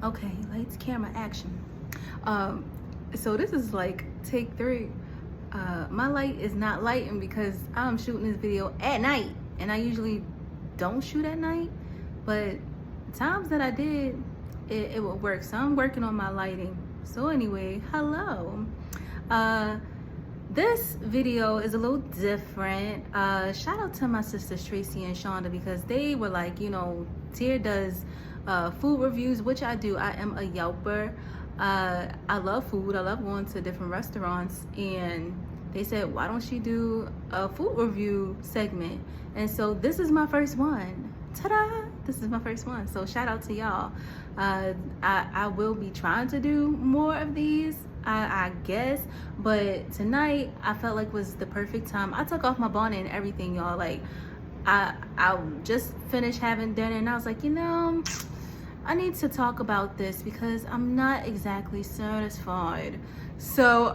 Okay, lights, camera, action. Um, so this is like take 3. My light is not lighting because I'm shooting this video at night, and I usually don't shoot at night, but times that I did, it would work. So I'm working on my lighting. So anyway, hello. Uh, this video is a little different. Shout out to my sisters Tracy and Shonda because they were like, Tia does food reviews, which I do. I am a Yelper. I love food. I love going to different restaurants, and they said, why don't she do a food review segment? And so this is my first one. Ta-da! This is my first one. So shout out to y'all. I will be trying to do more of these, I guess, but tonight I felt like was the perfect time. I took off my bonnet and everything, y'all. Like I just finished having dinner, and I was like, I need to talk about this because I'm not exactly satisfied. So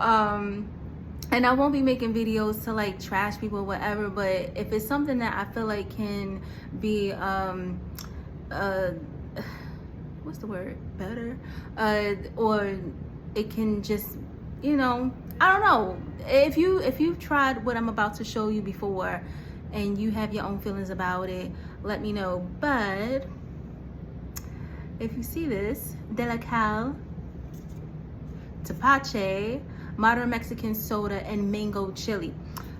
and I won't be making videos to like trash people or whatever, but if it's something that I feel like can be what's the word, better, or it can just, I don't know, if you've tried what I'm about to show you before and you have your own feelings about it, let me know. But if you see this, de la Calle, Tepache, modern Mexican soda, and mango chili.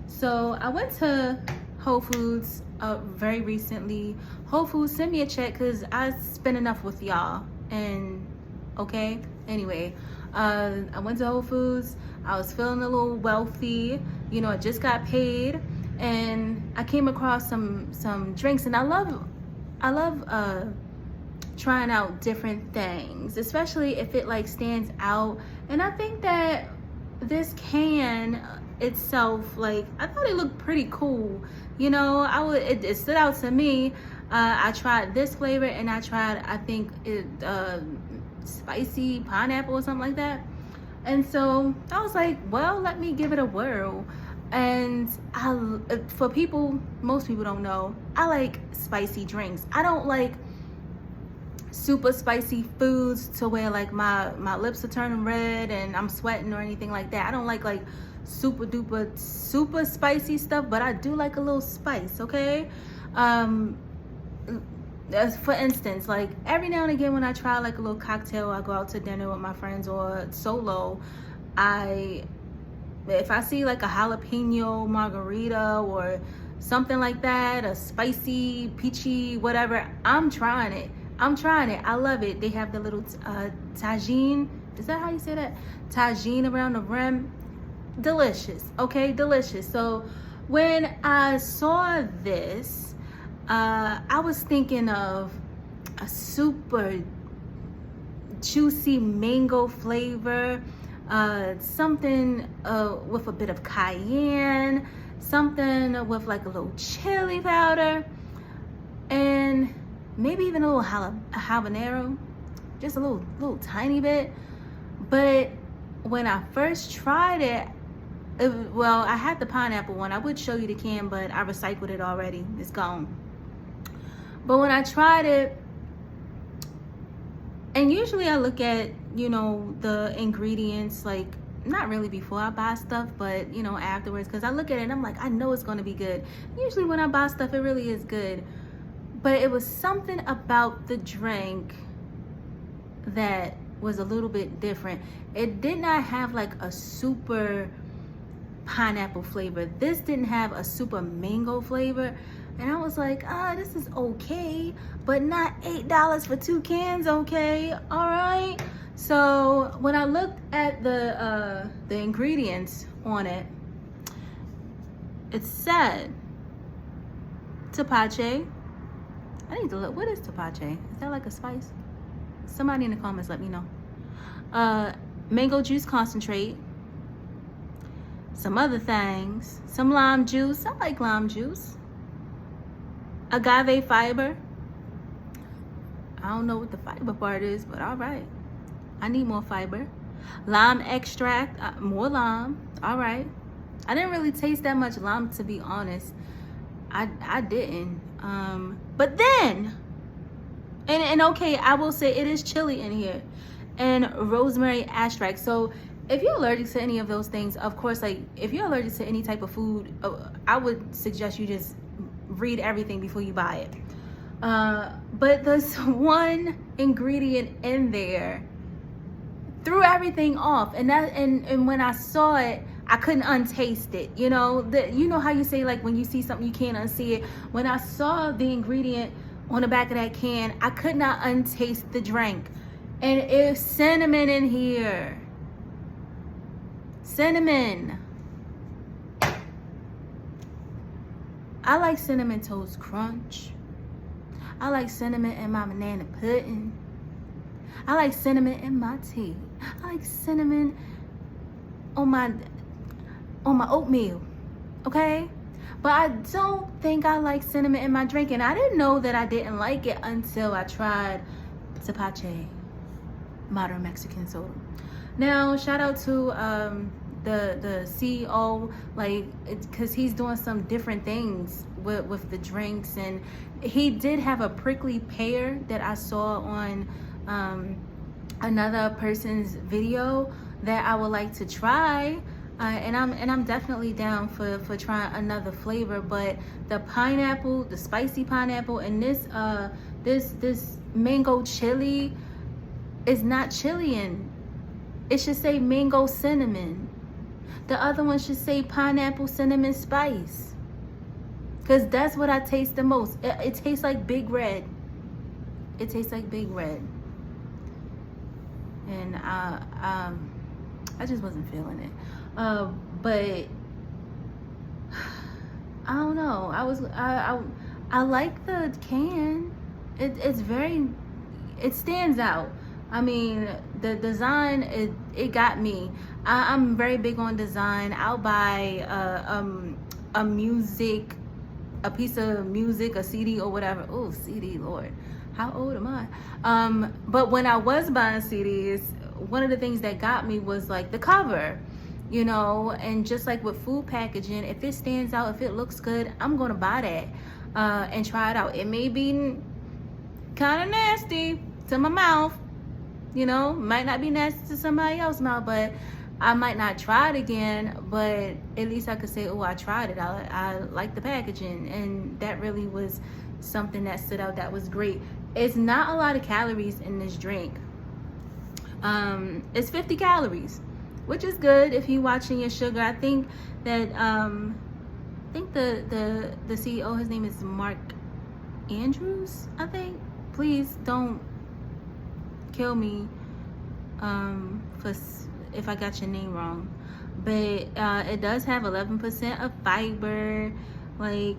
So I went to Whole Foods very recently. Whole Foods, send me a check because I spent enough with y'all. And okay, anyway, I went to Whole Foods. I was feeling a little wealthy. I just got paid, and I came across some drinks, and I love trying out different things, especially if it like stands out. And I think that this can itself, like, I thought it looked pretty cool. It stood out to me. I tried this flavor, and I tried, I think it spicy pineapple or something like that. And so I was like, well, let me give it a whirl. And most people don't know, I like spicy drinks. I don't like super spicy foods to where like my lips are turning red and I'm sweating or anything like that. I don't like super duper super spicy stuff, but I do like a little spice, okay? As for instance, like every now and again when I try like a little cocktail, I go out to dinner with my friends or solo, if I see like a jalapeno margarita or something like that, a spicy, peachy, whatever, I'm trying it. I love it. They have the little tagine. Is that how you say that? Tagine around the rim. Delicious. Okay, delicious. So when I saw this, I was thinking of a super juicy mango flavor, something with a bit of cayenne, something with like a little chili powder, and maybe even a little habanero, just a little tiny bit. But when I first tried it, well, I had the pineapple one. I would show you the can, but I recycled it already. It's gone. But when I tried it, and usually I look at, the ingredients, like not really before I buy stuff, but afterwards, because I look at it and I'm like, I know it's going to be good. Usually when I buy stuff, it really is good. But it was something about the drink that was a little bit different. It did not have like a super pineapple flavor. This didn't have a super mango flavor. And I was like, this is okay, but not $8 for 2 cans, okay? All right. So when I looked at the ingredients on it, it said Tepache. I need to look. What is Tepache? Is that like a spice? Somebody in the comments let me know. Mango juice concentrate. Some other things. Some lime juice. I like lime juice. Agave fiber. I don't know what the fiber part is, but all right. I need more fiber. Lime extract. More lime. All right. I didn't really taste that much lime, to be honest. I didn't. But then And okay, I will say it is chili in here, and rosemary extract. So if you're allergic to any of those things, of course, like if you're allergic to any type of food, I would suggest you just read everything before you buy it. But there's one ingredient in there threw everything off, and when I saw it, I couldn't untaste it. You know, you know how you say, like, when you see something you can't unsee it. When I saw the ingredient on the back of that can, I could not untaste the drink. And it's cinnamon in here. Cinnamon. I like Cinnamon Toast Crunch. I like cinnamon in my banana pudding. I like cinnamon in my tea. I like cinnamon on my oatmeal. Okay? But I don't think I like cinnamon in my drink. And I didn't know that I didn't like it until I tried Tepache modern Mexican soda. Now, shout out to the CEO, like, because he's doing some different things with the drinks. And he did have a prickly pear that I saw on another person's video that I would like to try. And I'm definitely down for trying another flavor. But the pineapple, the spicy pineapple, and this mango chili is not Chilean. It should say mango cinnamon. The other one should say pineapple cinnamon spice. Because that's what I taste the most. It tastes like Big Red. It tastes like Big Red. And I just wasn't feeling it. But I don't know. I like the can. It stands out. I mean, the design, it got me. I'm very big on design. I'll buy a piece of music, a CD or whatever. Oh, CD, Lord, how old am I? But when I was buying CDs, one of the things that got me was like the cover, you know. And just like with food packaging, if it stands out, if it looks good, I'm gonna buy that and try it out. It may be kind of nasty to my mouth, you know, might not be nasty to somebody else's mouth, but I might not try it again. But at least I could say, oh, I tried it. I like the packaging, and that really was something that stood out. That was great. It's not a lot of calories in this drink. It's 50 calories, which is good if you're watching your sugar. I think that the CEO, his name is Mark Andrews, I think. Please don't kill me if I got your name wrong. But it does have 11% of fiber, like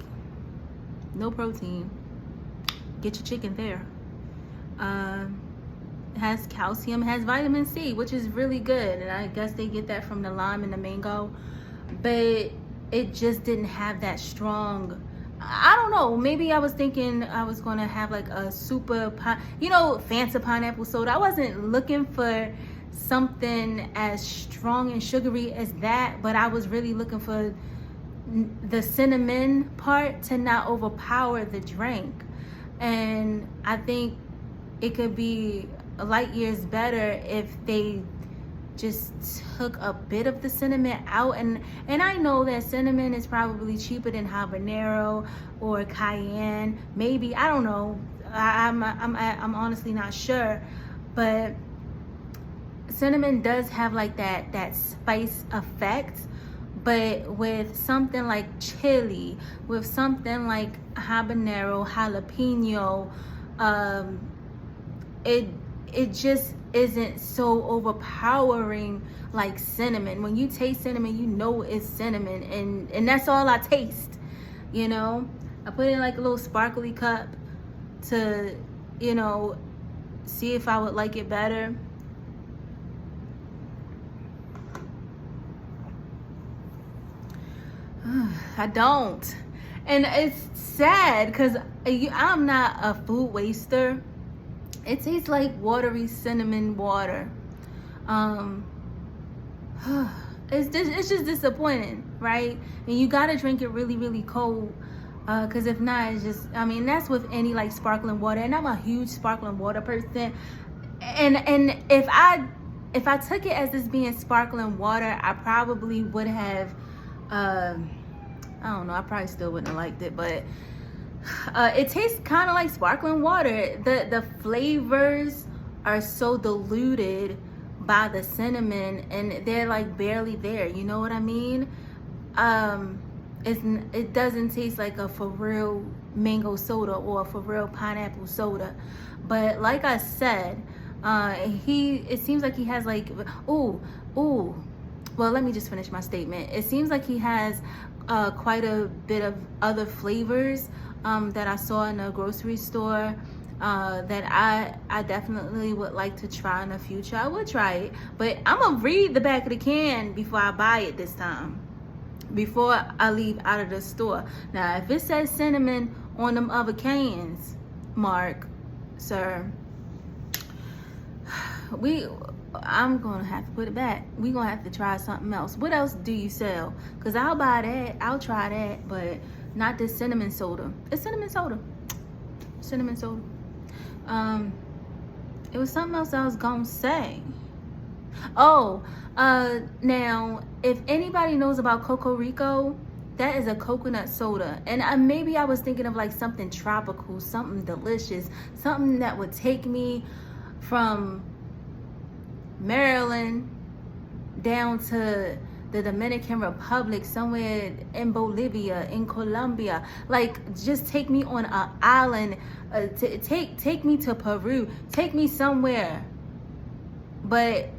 no protein. Get your chicken there. It has calcium, it has vitamin C, which is really good, and I guess they get that from the lime and the mango. But it just didn't have that strong, I don't know, maybe I was thinking I was gonna have like a super Fanta pineapple soda. I wasn't looking for something as strong and sugary as that, but I was really looking for the cinnamon part to not overpower the drink. And I think it could be light years better if they just took a bit of the cinnamon out. And I know that cinnamon is probably cheaper than habanero or cayenne, maybe, I don't know. I'm honestly not sure, but cinnamon does have like that spice effect. But with something like chili, with something like habanero, jalapeno, it just isn't so overpowering like cinnamon. When you taste cinnamon, you know it's cinnamon, and that's all I taste, you know. I put it in like a little sparkly cup to, you know, see if I would like it better. I don't. And it's sad because I'm not a food waster. It tastes like watery cinnamon water. It's just disappointing, right? And you gotta drink it really, really cold. Because if not, it's just, I mean, that's with any like sparkling water, and I'm a huge sparkling water person. And if I took it as this being sparkling water, I probably would have, I don't know, I probably still wouldn't have liked it, but it tastes kind of like sparkling water. The flavors are so diluted by the cinnamon, and they're like barely there. You know what I mean? It doesn't taste like a for real mango soda or a for real pineapple soda. But like I said, it seems like he has like, well, let me just finish my statement. It seems like he has quite a bit of other flavors that I saw in the grocery store that I definitely would like to try in the future. I would try it, but I'm gonna read the back of the can before I buy it this time, before I leave out of the store. Now, if it says cinnamon on them other cans, Mark, sir, I'm gonna have to put it back. We gonna have to try something else. What else do you sell? Cause I'll buy that, I'll try that, but not this cinnamon soda. It's cinnamon soda. Cinnamon soda. It was something else I was gonna say. Oh, now if anybody knows about Coco Rico, that is a coconut soda, and maybe I was thinking of like something tropical, something delicious, something that would take me from Maryland down to the Dominican Republic, somewhere in Bolivia, in Colombia. Like, just take me on an island, take me to Peru, take me somewhere. But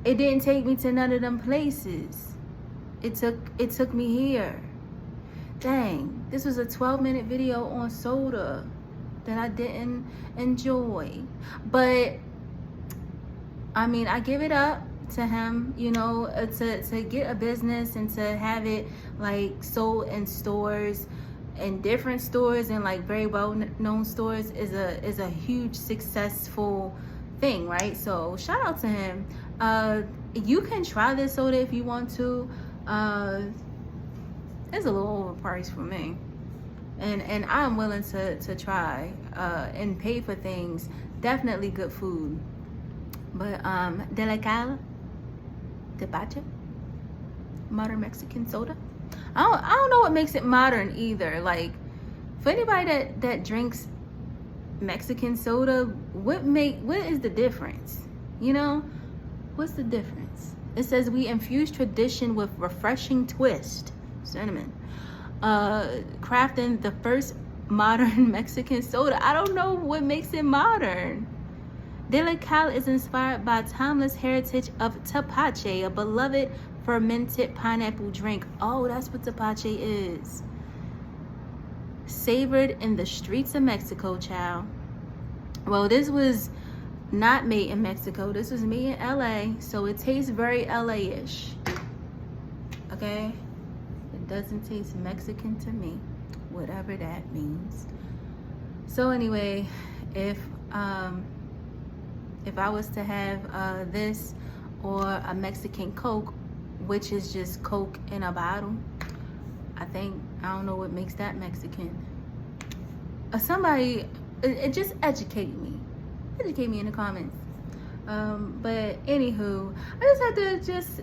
it didn't take me to none of them places. It took me here. Dang, this was a 12-minute video on soda that I didn't enjoy. But I mean, I give it up to him, you know, to get a business and to have it like sold in stores, in different stores, and like very well known stores is a huge successful thing, right? So shout out to him. You can try this soda if you want to. It's a little overpriced for me, and I'm willing to try and pay for things. Definitely good food. But de la Calle, Tepache, modern Mexican soda. I don't know what makes it modern either. Like, for anybody that drinks Mexican soda, what is the difference? You know, what's the difference? It says we infuse tradition with refreshing twist, cinnamon, crafting the first modern Mexican soda. I don't know what makes it modern. De la Calle is inspired by timeless heritage of Tepache, a beloved fermented pineapple drink. Oh, that's what Tepache is. Savored in the streets of Mexico, child. Well, this was not made in Mexico. This was made in LA, so it tastes very LA-ish. Okay? It doesn't taste Mexican to me, whatever that means. So anyway, if I was to have this or a Mexican Coke, which is just Coke in a bottle, I don't know what makes that Mexican. Somebody, it just educate me in the comments. But anywho, I just had to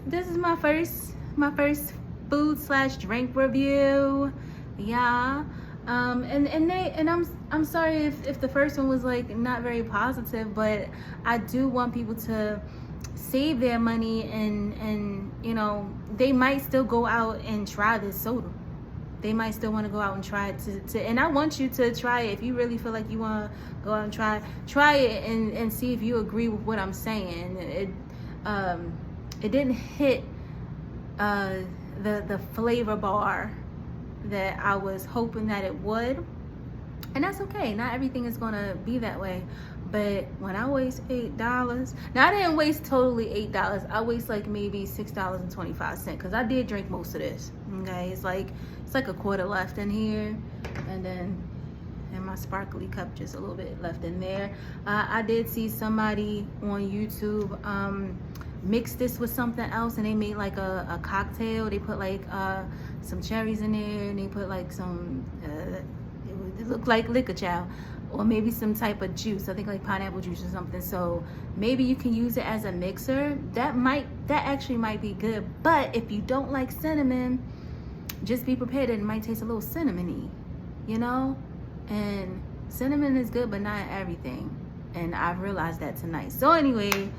this is my first food/drink review. Yeah. And I'm sorry if the first one was like not very positive, but I do want people to save their money, and you know, they might still go out and try this soda. They might still want to go out and try it and I want you to try it. If you really feel like you want to go out and try it and see if you agree with what I'm saying. It didn't hit the flavor bar that I was hoping that it would, and that's okay. Not everything is gonna be that way. But when I waste $8, now I didn't waste totally $8. I waste like maybe $6.25 because I did drink most of this. Okay, it's like a quarter left in here, and then in my sparkly cup just a little bit left in there. I did see somebody on YouTube mix this with something else, and they made like a cocktail. They put like some cherries in there, and they put like some look like liquor, child, or maybe some type of juice. I think like pineapple juice or something. So maybe you can use it as a mixer. That actually might be good. But if you don't like cinnamon, just be prepared that it might taste a little cinnamony, you know? And cinnamon is good, but not everything. And I've realized that tonight. So anyway,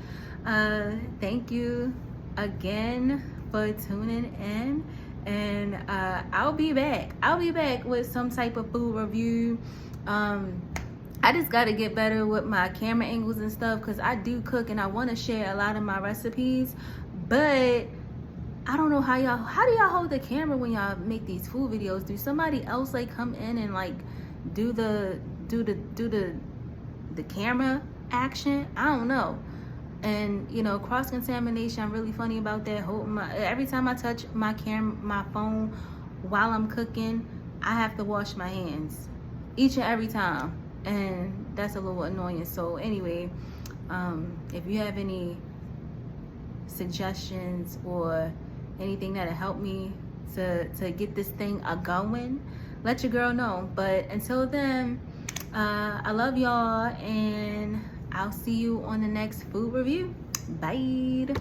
thank you again for tuning in. And I'll be back with some type of food review. I just got to get better with my camera angles and stuff, because I do cook and I want to share a lot of my recipes, but I don't know how do y'all hold the camera when y'all make these food videos? Do somebody else like come in and like do the camera action? I don't know. And you know, cross contamination, I'm really funny about that. Every time I touch my phone while I'm cooking, I have to wash my hands each and every time, and that's a little annoying. So anyway, if you have any suggestions or anything that'll help me to get this thing going, let your girl know. But until then, I love y'all, and I'll see you on the next food review. Bye.